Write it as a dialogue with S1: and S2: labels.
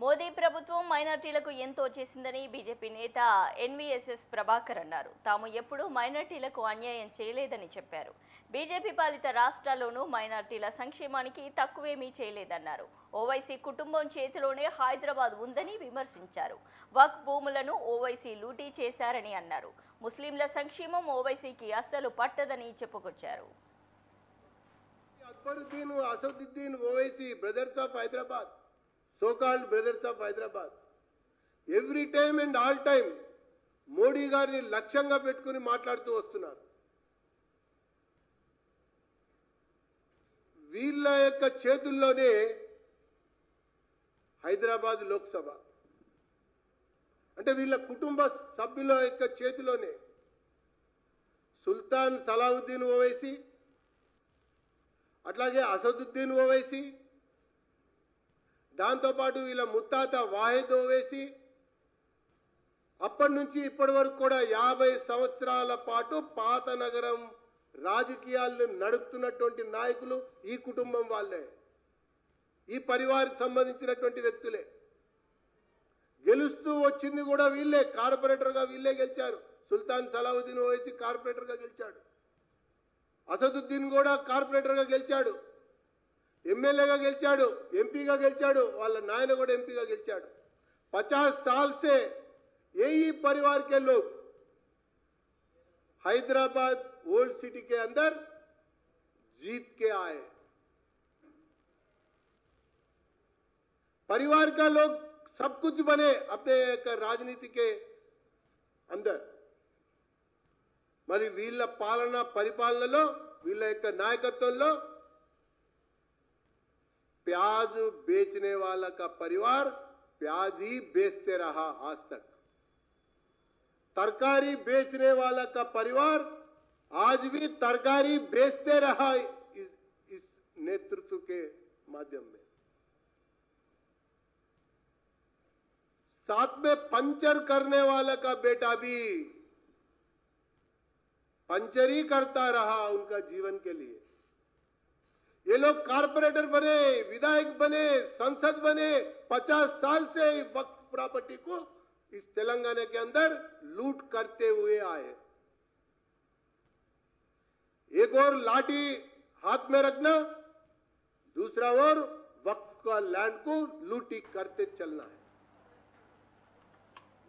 S1: మోదీ ప్రభుత్వం మైనార్టీలకు ఎంతో చేసిందని బీజేపీ నేత ఎన్వీఎస్ఎస్ ప్రభాకర్ అన్నారు. తాము ఎప్పుడూ మైనార్టీలకు అన్యాయం చేయలేదని చెప్పారు. బీజేపీ పాలిత రాష్ట్రాల్లోనూ మైనార్టీల సంక్షేమానికి తక్కువేమీ చేయలేదన్నారు. ఓవైసీ కుటుంబం చేతిలోనే హైదరాబాద్ ఉందని విమర్శించారు. వక్ఫ్ భూములను ఓవైసీ లూటీ చేశారని అన్నారు. ముస్లింల సంక్షేమం ఓవైసీకి అస్సలు పట్టదని చెప్పుకొచ్చారు.
S2: Akbaruddin, Asaduddin Owaisi brothers of Hyderabad, so-called brothers of Hyderabad, every time and all time Modi గారిని లక్ష్యంగా పెట్టుకుని మాట్లాడుతూ వస్తున్నారు. వీళ్ళ యొక్క చేతుల్లోనే హైదరాబాద్ లోక్సభ, అంటే వీళ్ళ కుటుంబ సభ్యుల యొక్క చేతిలోనే సుల్తాన్ సలావుద్దీన్ ఓవైసీ, అట్లాగే అసదుద్దీన్ ఓవైసీ, దాంతోపాటు వీళ్ళ ముత్తాత వాహిద్ ఓవైసీ అప్పటి నుంచి ఇప్పటి వరకు కూడా 50 సంవత్సరాల పాటు పాత నగరం రాజకీయాలను నడుపుతున్నటువంటి నాయకులు ఈ కుటుంబం వాళ్ళే, ఈ పరివారికి సంబంధించినటువంటి వ్యక్తులే. గెలుస్తూ వచ్చింది కూడా వీళ్ళే, కార్పొరేటర్గా వీళ్ళే గెలిచారు. సుల్తాన్ సలావుద్దీన్ ఓవైసీ కార్పొరేటర్గా గెలిచాడు, అసదుద్దీన్ కూడా కార్పొరేటర్గా గెలిచాడు, ఎమ్మెల్యేగా గెలిచాడు, ఎంపీగా గెలిచాడు, వాళ్ళ నాయన కూడా ఎంపీగా గెలిచాడు. 50 साल से यही परिवार के लोग हैदराबाद ओल्ड सिटी के अंदर जीत के आए. परिवार का लोग सब कुछ बने अपने राजनीति के अंदर. మరి వీళ్ళ పాలన పరిపాలనలో, వీళ్ళ యొక్క నాయకత్వంలో प्याज बेचने वाला का परिवार प्याज ही बेचते रहा आज तक. तरकारी बेचने वाला का परिवार आज भी तरकारी बेचते रहा इस नेतृत्व के माध्यम में. साथ में पंचर करने वाला का बेटा भी पंचर ही करता रहा उनका जीवन के लिए. ये लोग कारपोरेटर बने, विधायक बने, संसद बने, 50 साल से वक्फ प्रॉपर्टी को इस तेलंगाना के अंदर लूट करते हुए आए. एक और लाठी हाथ में रखना, दूसरा ओर वक्फ का लैंड को लूटी करते चलना है.